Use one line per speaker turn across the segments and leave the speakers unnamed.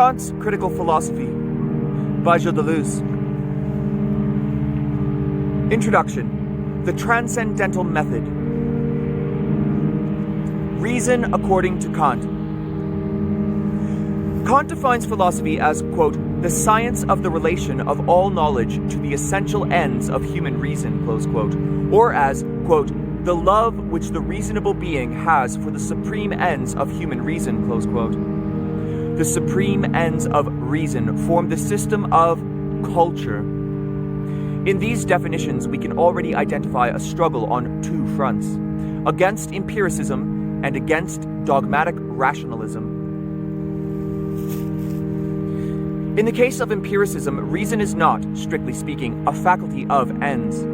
Kant's Critical Philosophy by Gilles Deleuze. Introduction. The Transcendental Method. Reason according to Kant. Kant defines philosophy as, quote, the science of the relation of all knowledge to the essential ends of human reason, close quote, or as, quote, the love which the reasonable being has for the supreme ends of human reason, close quote. The supreme ends of reason form the system of culture. In these definitions, we can already identify a struggle on two fronts, against empiricism and against dogmatic rationalism. In the case of empiricism, reason is not, strictly speaking, a faculty of ends.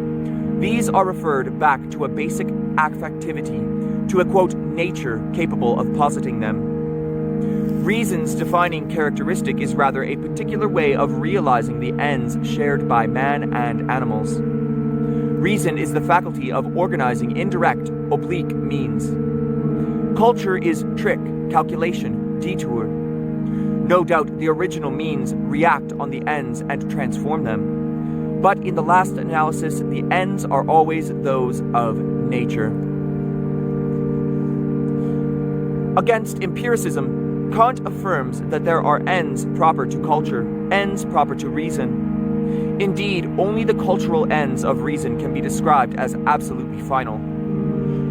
These are referred back to a basic affectivity, to a, quote, nature capable of positing them. Reason's defining characteristic is rather a particular way of realizing the ends shared by man and animals. Reason is the faculty of organizing indirect, oblique means. Culture is trick, calculation, detour. No doubt the original means react on the ends and transform them. But in the last analysis, the ends are always those of nature. Against empiricism, Kant affirms that there are ends proper to culture, ends proper to reason. Indeed, only the cultural ends of reason can be described as absolutely final.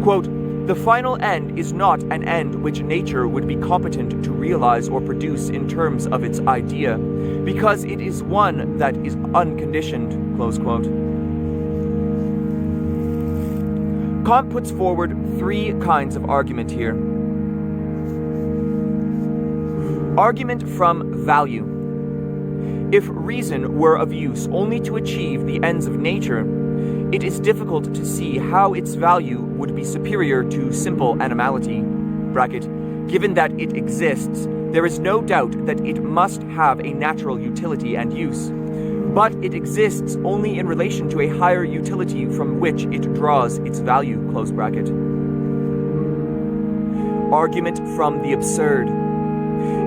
Quote, the final end is not an end which nature would be competent to realize or produce in terms of its idea, because it is one that is unconditioned, close quote. Kant puts forward three kinds of argument here. Argument from value. If reason were of use only to achieve the ends of nature, it is difficult to see how its value would be superior to simple animality. Given that it exists, there is no doubt that it must have a natural utility and use. But it exists only in relation to a higher utility from which it draws its value, close bracket. Argument from the absurd.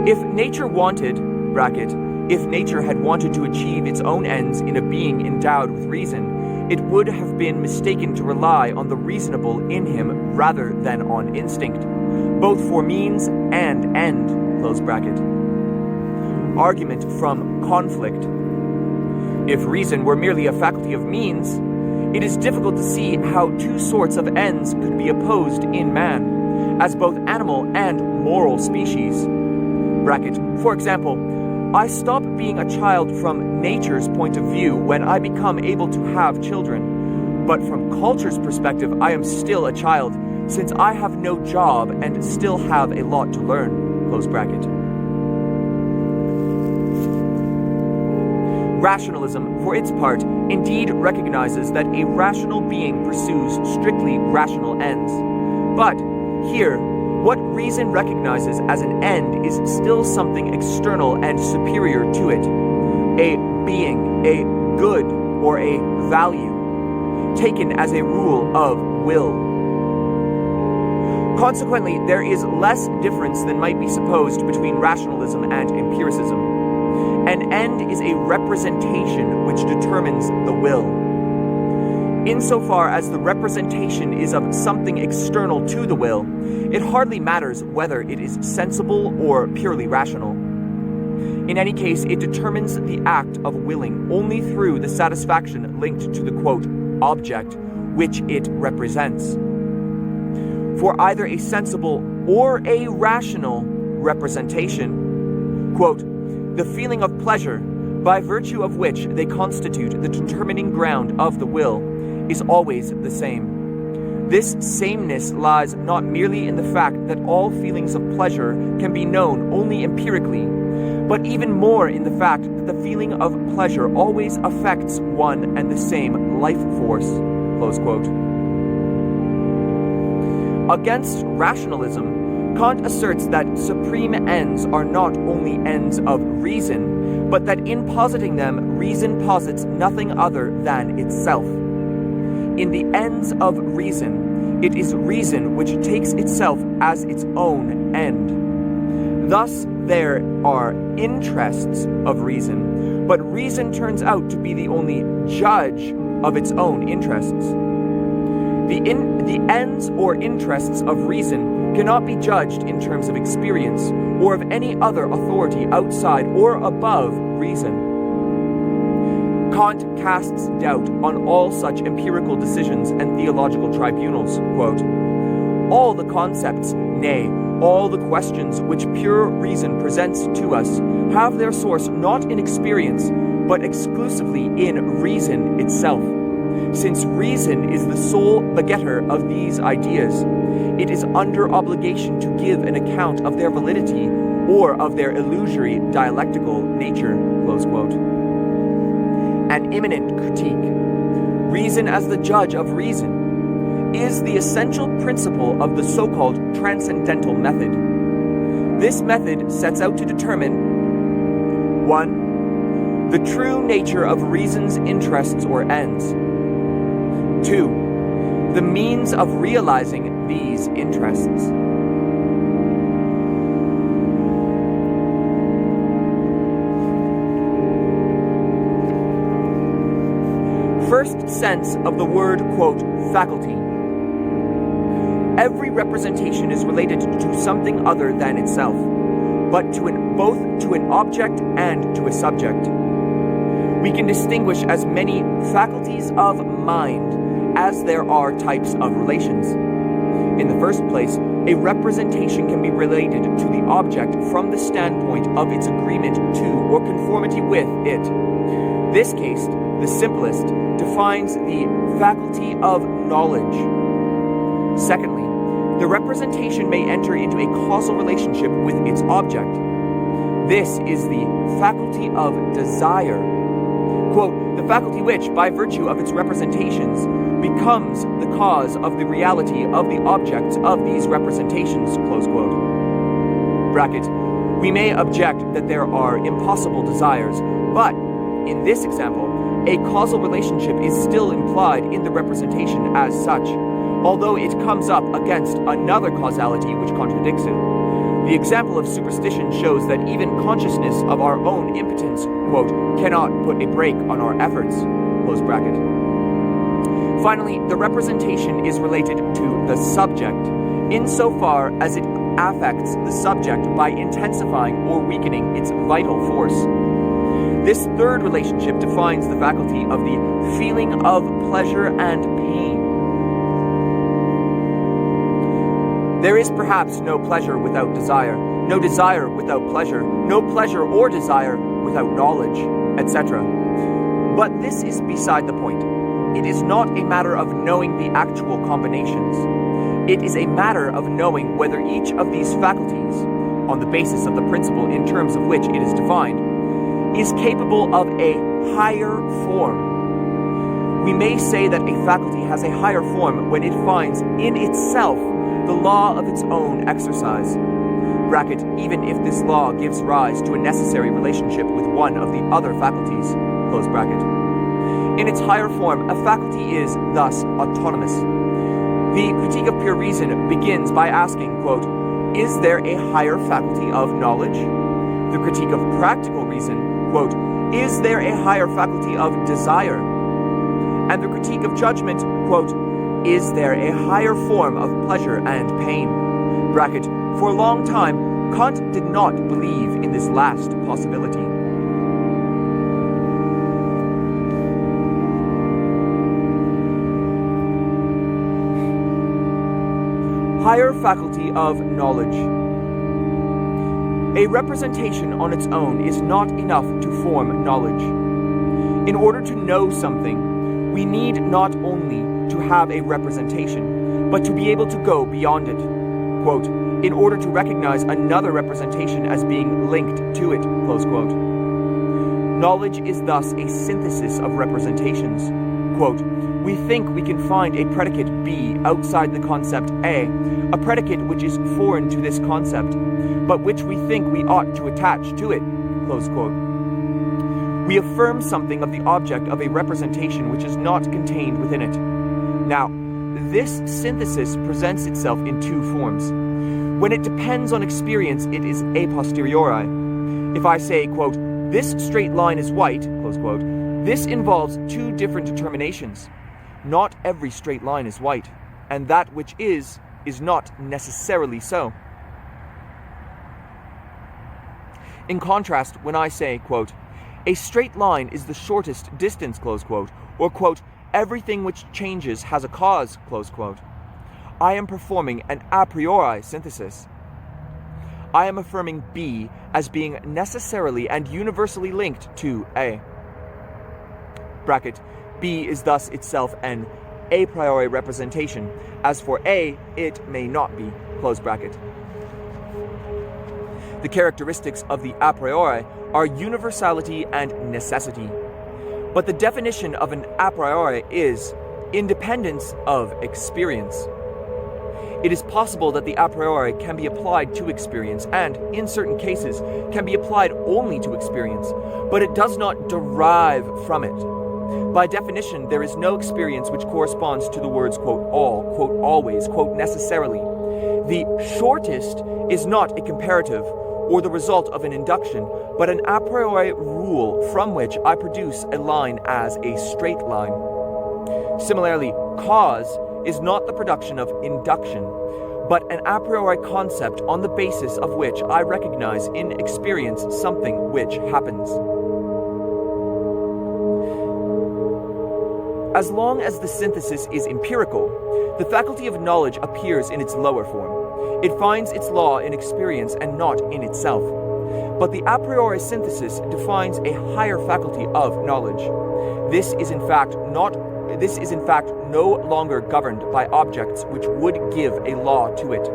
If nature wanted, if nature had wanted to achieve its own ends in a being endowed with reason, it would have been mistaken to rely on the reasonable in him rather than on instinct, both for means and end, close bracket. Argument from conflict. If reason were merely a faculty of means, it is difficult to see how two sorts of ends could be opposed in man, as both animal and moral species. For example, I stop being a child from nature's point of view when I become able to have children, but from culture's perspective, I am still a child, since I have no job and still have a lot to learn, close bracket. Rationalism, for its part, indeed recognizes that a rational being pursues strictly rational ends. But here, what reason recognizes as an end is still something external and superior to it, a being, a good, or a value, taken as a rule of will. Consequently, there is less difference than might be supposed between rationalism and empiricism. An end is a representation which determines the will. Insofar as the representation is of something external to the will, it hardly matters whether it is sensible or purely rational. In any case, it determines the act of willing only through the satisfaction linked to the, quote, object which it represents. For either a sensible or a rational representation, quote, the feeling of pleasure, by virtue of which they constitute the determining ground of the will, is always the same. This sameness lies not merely in the fact that all feelings of pleasure can be known only empirically, but even more in the fact that the feeling of pleasure always affects one and the same life force, close quote. Against rationalism, Kant asserts that supreme ends are not only ends of reason, but that in positing them, reason posits nothing other than itself. In the ends of reason, it is reason which takes itself as its own end. Thus, there are interests of reason, but reason turns out to be the only judge of its own interests. The ends or interests of reason cannot be judged in terms of experience or of any other authority outside or above reason. Kant casts doubt on all such empirical decisions and theological tribunals. Quote, all the concepts, nay, all the questions which pure reason presents to us have their source not in experience, but exclusively in reason itself. Since reason is the sole begetter of these ideas, it is under obligation to give an account of their validity or of their illusory dialectical nature. Close quote. An imminent critique, reason as the judge of reason, is the essential principle of the so-called transcendental method. This method sets out to determine 1. The true nature of reason's interests or ends. 2. The means of realizing these interests. First sense of the word, quote, faculty. Every representation is related to something other than itself, but both to an object and to a subject. We can distinguish as many faculties of mind as there are types of relations. In the first place, a representation can be related to the object from the standpoint of its agreement to or conformity with it. This case, the simplest, defines the faculty of knowledge. Secondly, the representation may enter into a causal relationship with its object. This is the faculty of desire. Quote, the faculty which, by virtue of its representations, becomes the cause of the reality of the objects of these representations, close quote. Bracket, we may object that there are impossible desires, but, in this example, a causal relationship is still implied in the representation as such, although it comes up against another causality which contradicts it. The example of superstition shows that even consciousness of our own impotence, quote, cannot put a brake on our efforts, close bracket. Finally, the representation is related to the subject, insofar as it affects the subject by intensifying or weakening its vital force. This third relationship defines the faculty of the feeling of pleasure and pain. There is perhaps no pleasure without desire, no desire without pleasure, no pleasure or desire without knowledge, etc. But this is beside the point. It is not a matter of knowing the actual combinations. It is a matter of knowing whether each of these faculties, on the basis of the principle in terms of which it is defined, is capable of a higher form. We may say that a faculty has a higher form when it finds in itself the law of its own exercise. Bracket, even if this law gives rise to a necessary relationship with one of the other faculties. Close bracket. In its higher form, a faculty is thus autonomous. The critique of pure reason begins by asking, quote, is there a higher faculty of knowledge? The critique of practical reason, quote, is there a higher faculty of desire? And the critique of judgment, quote, is there a higher form of pleasure and pain? Bracket, for a long time, Kant did not believe in this last possibility. Higher faculty of knowledge. A representation on its own is not enough to form knowledge. In order to know something, we need not only to have a representation, but to be able to go beyond it. Quote, in order to recognize another representation as being linked to it, close quote. Knowledge is thus a synthesis of representations. Quote, we think we can find a predicate B outside the concept A, a predicate which is foreign to this concept, but which we think we ought to attach to it, close quote. We affirm something of the object of a representation which is not contained within it. Now, this synthesis presents itself in two forms. When it depends on experience, it is a posteriori. If I say, quote, this straight line is white, close quote, this involves two different determinations. Not every straight line is white, and that which is not necessarily so. In contrast, when I say, quote, a straight line is the shortest distance, close quote, or, quote, everything which changes has a cause, close quote, I am performing an a priori synthesis. I am affirming B as being necessarily and universally linked to A. Bracket, B is thus itself an a priori representation. As for A, it may not be, close bracket. The characteristics of the a priori are universality and necessity. But the definition of an a priori is independence of experience. It is possible that the a priori can be applied to experience and, in certain cases, can be applied only to experience, but it does not derive from it. By definition, there is no experience which corresponds to the words, quote, all, quote, always, quote, necessarily. The shortest is not a comparative or the result of an induction, but an a priori rule from which I produce a line as a straight line. Similarly, cause is not the production of induction, but an a priori concept on the basis of which I recognize in experience something which happens. As long as the synthesis is empirical, the faculty of knowledge appears in its lower form. It finds its law in experience and not in itself. But the a priori synthesis defines a higher faculty of knowledge. This is in fact no longer governed by objects which would give a law to it.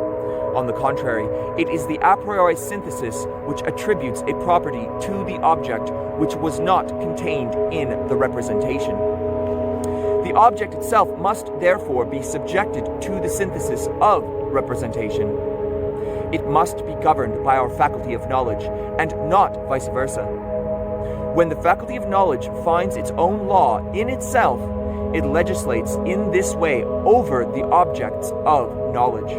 On the contrary, it is the a priori synthesis which attributes a property to the object which was not contained in the representation. The object itself must therefore be subjected to the synthesis of representation. It must be governed by our faculty of knowledge, and not vice versa. When the faculty of knowledge finds its own law in itself, it legislates in this way over the objects of knowledge.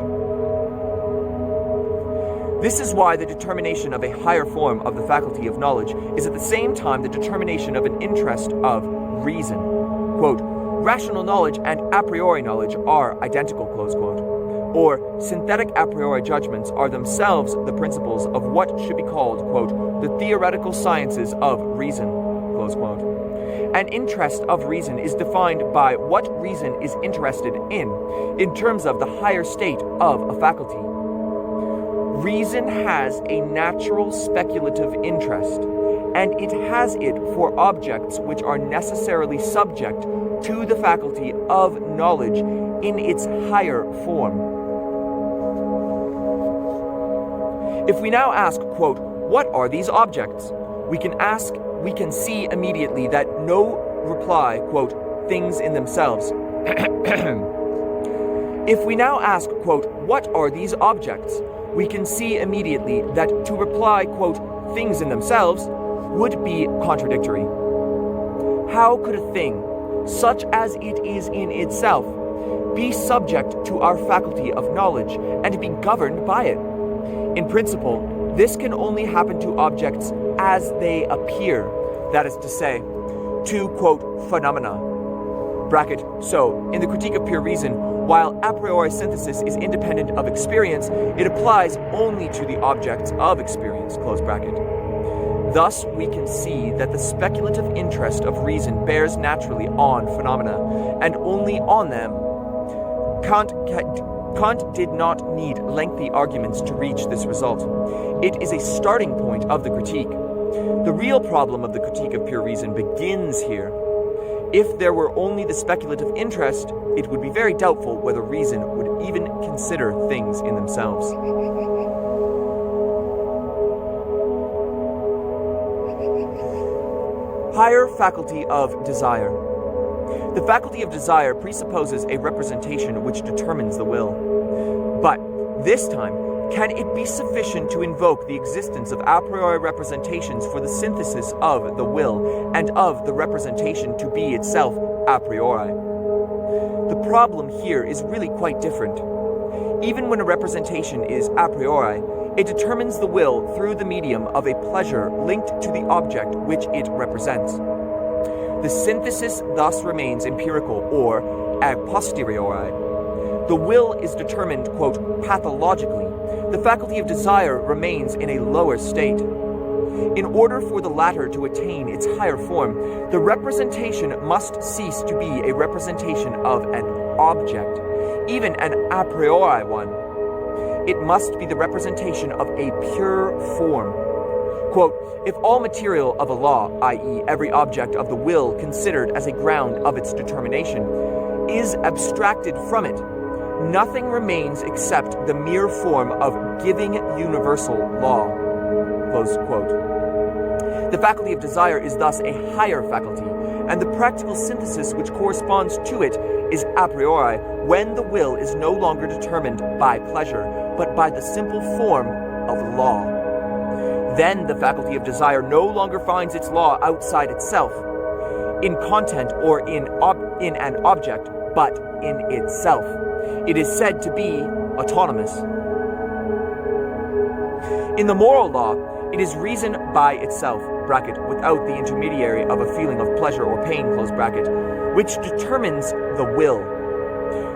This is why the determination of a higher form of the faculty of knowledge is at the same time the determination of an interest of reason. Quote, rational knowledge and a priori knowledge are identical, close quote. Or synthetic a priori judgments are themselves the principles of what should be called, quote, the theoretical sciences of reason, close quote. An interest of reason is defined by what reason is interested in terms of the higher state of a faculty. Reason has a natural speculative interest, and it has it for objects which are necessarily subject to the faculty of knowledge in its higher form. If we now ask, quote, what are these objects? We can see immediately that no reply, quote, things in themselves. If we now ask, quote, what are these objects? We can see immediately that to reply, quote, things in themselves would be contradictory. How could a thing, such as it is in itself, be subject to our faculty of knowledge and be governed by it? In principle, this can only happen to objects as they appear, that is to say, to, quote, phenomena. Bracket, so, in the Critique of Pure Reason, while a priori synthesis is independent of experience, it applies only to the objects of experience, close bracket. Thus, we can see that the speculative interest of reason bears naturally on phenomena, and only on them. Kant did not need lengthy arguments to reach this result. It is a starting point of the critique. The real problem of the Critique of Pure Reason begins here. If there were only the speculative interest, it would be very doubtful whether reason would even consider things in themselves. Higher faculty of desire. The faculty of desire presupposes a representation which determines the will. But, this time, can it be sufficient to invoke the existence of a priori representations for the synthesis of the will and of the representation to be itself a priori? The problem here is really quite different. Even when a representation is a priori, it determines the will through the medium of a pleasure linked to the object which it represents. The synthesis thus remains empirical or a posteriori. The will is determined, quote, pathologically. The faculty of desire remains in a lower state. In order for the latter to attain its higher form, the representation must cease to be a representation of an object, even an a priori one. It must be the representation of a pure form. Quote, if all material of a law, i.e. every object of the will considered as a ground of its determination, is abstracted from it, nothing remains except the mere form of giving universal law. Close quote. The faculty of desire is thus a higher faculty, and the practical synthesis which corresponds to it is a priori when the will is no longer determined by pleasure, but by the simple form of law. Then the faculty of desire no longer finds its law outside itself, in content or in an object, but in itself. It is said to be autonomous. In the moral law, it is reason by itself, without the intermediary of a feeling of pleasure or pain, which determines the will.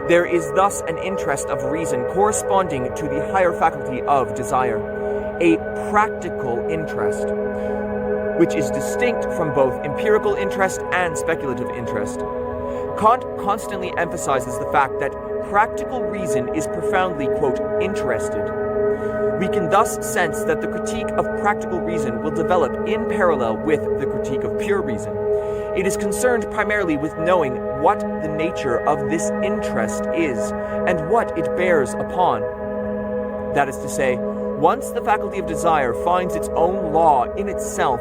There is thus an interest of reason corresponding to the higher faculty of desire, a practical interest, which is distinct from both empirical interest and speculative interest. Kant constantly emphasizes the fact that practical reason is profoundly, quote, interested. We can thus sense that the critique of practical reason will develop in parallel with the critique of pure reason. It is concerned primarily with knowing what the nature of this interest is and what it bears upon. That is to say, once the faculty of desire finds its own law in itself,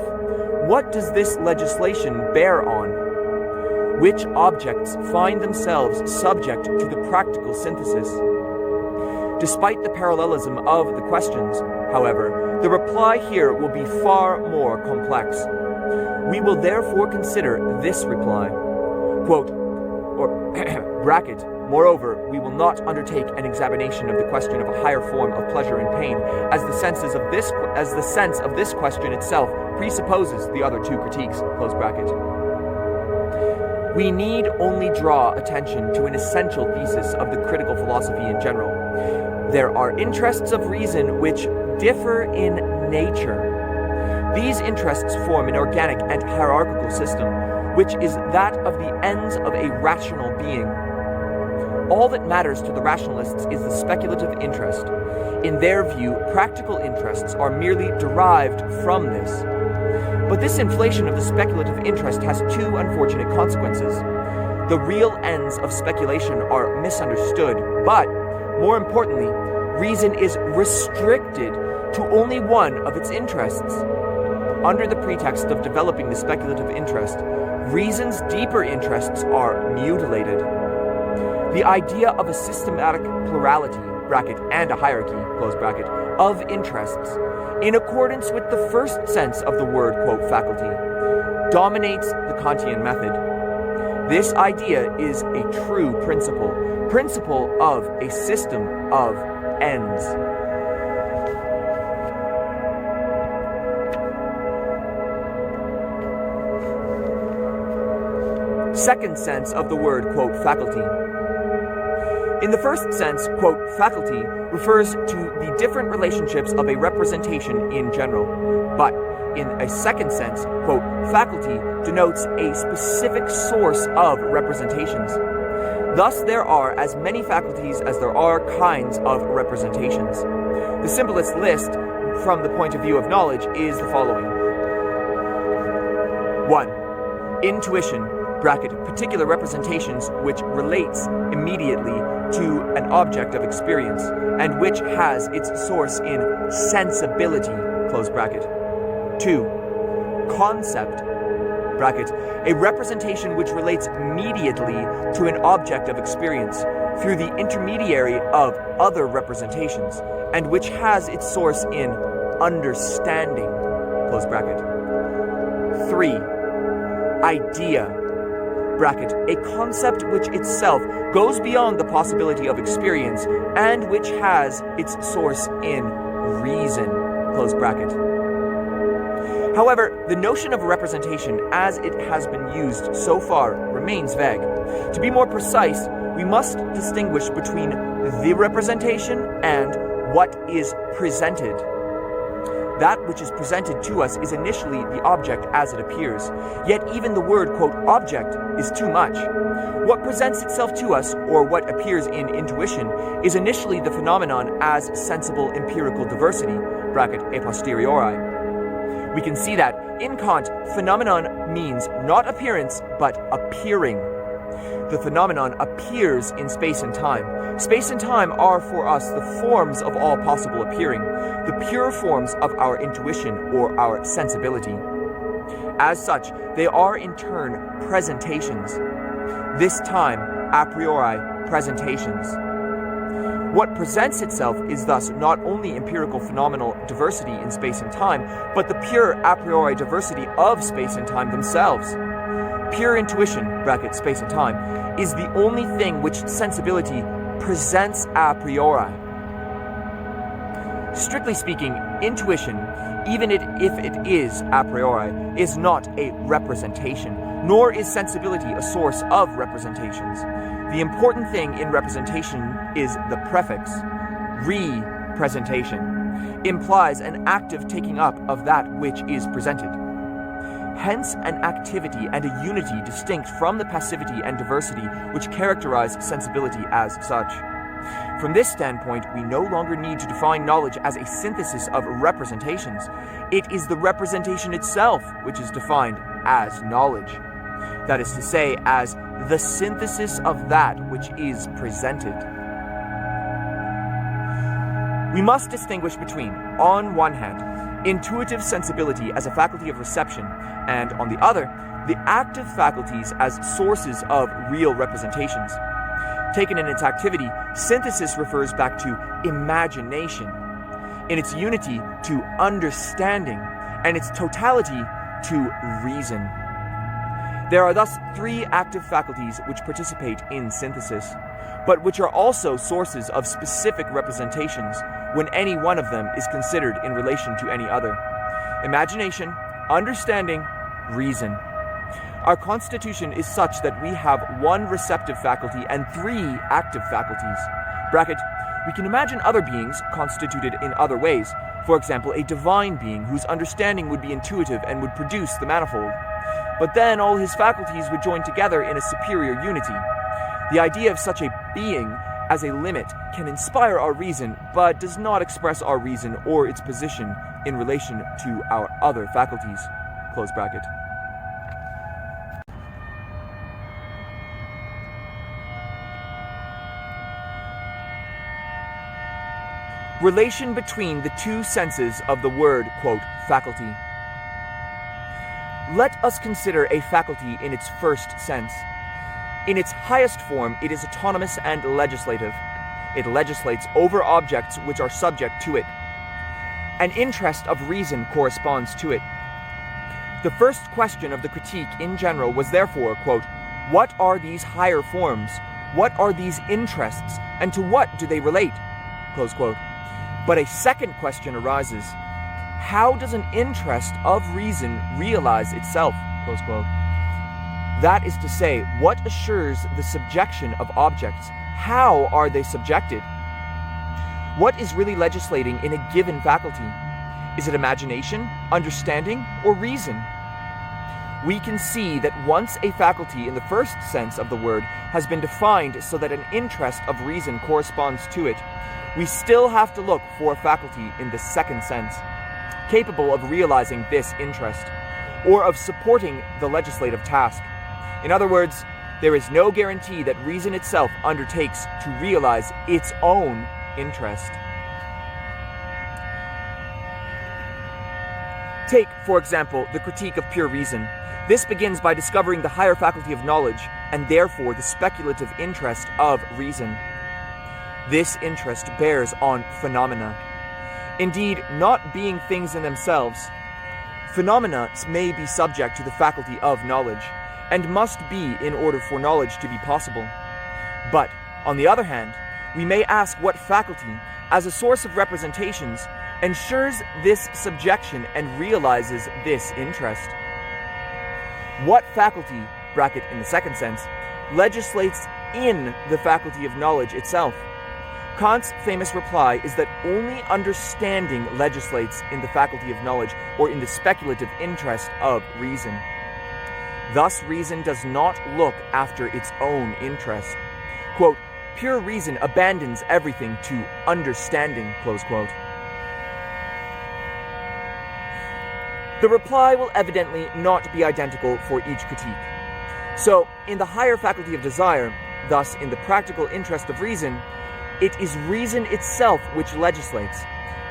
what does this legislation bear on? Which objects find themselves subject to the practical synthesis? Despite the parallelism of the questions, however, the reply here will be far more complex. We will therefore consider this reply, quote, moreover, we will not undertake an examination of the question of a higher form of pleasure and pain, as the sense of this question itself presupposes the other two critiques, close bracket. We need only draw attention to an essential thesis of the critical philosophy in general. There are interests of reason which differ in nature. These interests form an organic and hierarchical system, which is that of the ends of a rational being. All that matters to the rationalists is the speculative interest. In their view, practical interests are merely derived from this. But this inflation of the speculative interest has two unfortunate consequences. The real ends of speculation are misunderstood, but, more importantly, reason is restricted to only one of its interests. Under the pretext of developing the speculative interest, reason's deeper interests are mutilated. The idea of a systematic plurality, and a hierarchy, of interests, in accordance with the first sense of the word, quote, faculty, dominates the Kantian method. This idea is a true principle of a system of ends. Second sense of the word, quote, faculty. In the first sense, quote, faculty refers to the different relationships of a representation in general, but in a second sense, quote, faculty denotes a specific source of representations. Thus, there are as many faculties as there are kinds of representations. The simplest list, from the point of view of knowledge, is the following. 1. Intuition, particular representations which relates immediately to an object of experience, and which has its source in sensibility, close bracket. 2. Concept, a representation which relates immediately to an object of experience through the intermediary of other representations, and which has its source in understanding, close bracket. 3. Idea, bracket, a concept which itself goes beyond the possibility of experience and which has its source in reason, close bracket. However, the notion of representation as it has been used so far remains vague. To be more precise, we must distinguish between the representation and what is presented. That which is presented to us is initially the object as it appears, yet even the word, quote, object is too much. What presents itself to us, or what appears in intuition, is initially the phenomenon as sensible empirical diversity, bracket, a posteriori. We can see that, in Kant, phenomenon means not appearance, but appearing. The phenomenon appears in space and time. Space and time are for us the forms of all possible appearing, the pure forms of our intuition or our sensibility. As such, they are in turn presentations. This time, a priori, presentations. What presents itself is thus not only empirical phenomenal diversity in space and time, but the pure a priori diversity of space and time themselves. Pure intuition, bracket, space and time, is the only thing which sensibility presents a priori. Strictly speaking, intuition, even if it is a priori, is not a representation, nor is sensibility a source of representations. The important thing in representation is the prefix, representation, implies an active taking up of that which is presented. Hence, an activity and a unity distinct from the passivity and diversity which characterize sensibility as such. From this standpoint, we no longer need to define knowledge as a synthesis of representations. It is the representation itself which is defined as knowledge. That is to say, as the synthesis of that which is presented. We must distinguish between, on one hand, intuitive sensibility as a faculty of reception, and, on the other, the active faculties as sources of real representations. Taken in its activity, synthesis refers back to imagination, in its unity to understanding, and its totality to reason. There are thus three active faculties which participate in synthesis, but which are also sources of specific representations when any one of them is considered in relation to any other. Imagination, understanding, reason. Our constitution is such that we have one receptive faculty and three active faculties. Bracket, we can imagine other beings constituted in other ways, for example, a divine being whose understanding would be intuitive and would produce the manifold. But then all his faculties would join together in a superior unity. The idea of such a being as a limit can inspire our reason, but does not express our reason or its position in relation to our other faculties. Close bracket. Relation between the two senses of the word, quote, faculty. Let us consider a faculty in its first sense. In its highest form, it is autonomous and legislative. It legislates over objects which are subject to it. An interest of reason corresponds to it. The first question of the critique in general was therefore, quote, what are these higher forms? What are these interests? And to what do they relate? Close quote. But a second question arises. How does an interest of reason realize itself? Close quote. That is to say, what assures the subjection of objects? How are they subjected? What is really legislating in a given faculty? Is it imagination, understanding, or reason? We can see that once a faculty in the first sense of the word has been defined so that an interest of reason corresponds to it, we still have to look for a faculty in the second sense, capable of realizing this interest, or of supporting the legislative task. In other words, there is no guarantee that reason itself undertakes to realize its own interest. Take, for example, the critique of pure reason. This begins by discovering the higher faculty of knowledge, and therefore the speculative interest of reason. This interest bears on phenomena. Indeed, not being things in themselves, phenomena may be subject to the faculty of knowledge, and must be in order for knowledge to be possible. But, on the other hand, we may ask what faculty, as a source of representations, ensures this subjection and realizes this interest. What faculty, bracket in the second sense, legislates in the faculty of knowledge itself? Kant's famous reply is that only understanding legislates in the faculty of knowledge, or in the speculative interest of reason. Thus, reason does not look after its own interest. Quote, pure reason abandons everything to understanding, close quote. The reply will evidently not be identical for each critique. So, in the higher faculty of desire, thus in the practical interest of reason, it is reason itself which legislates,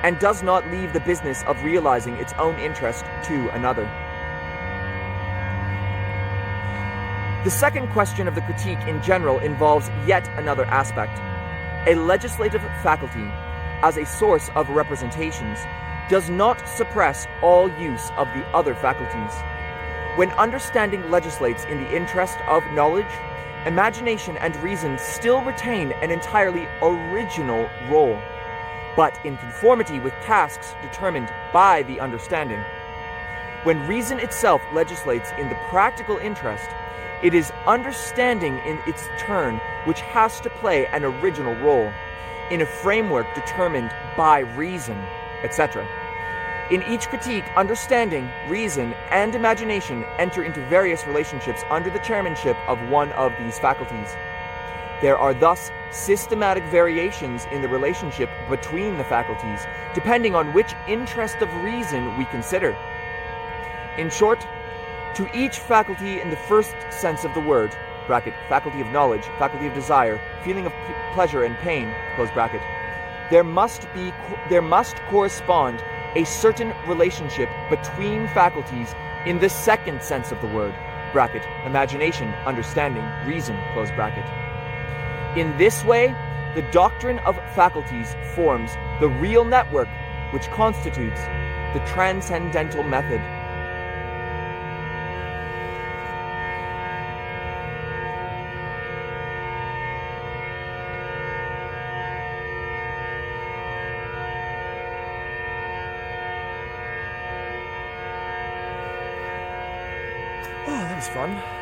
and does not leave the business of realizing its own interest to another. The second question of the critique in general involves yet another aspect. A legislative faculty, as a source of representations, does not suppress all use of the other faculties. When understanding legislates in the interest of knowledge, imagination and reason still retain an entirely original role, but in conformity with tasks determined by the understanding. When reason itself legislates in the practical interest, it is understanding in its turn which has to play an original role, in a framework determined by reason, etc. In each critique, understanding, reason, and imagination enter into various relationships under the chairmanship of one of these faculties. There are thus systematic variations in the relationship between the faculties, depending on which interest of reason we consider. In short, to each faculty in the first sense of the word, bracket, faculty of knowledge, faculty of desire, feeling of pleasure and pain, close bracket, there must correspond a certain relationship between faculties in the second sense of the word, bracket, imagination, understanding, reason, close bracket. In this way, the doctrine of faculties forms the real network which constitutes the transcendental method. Oh, that was fun.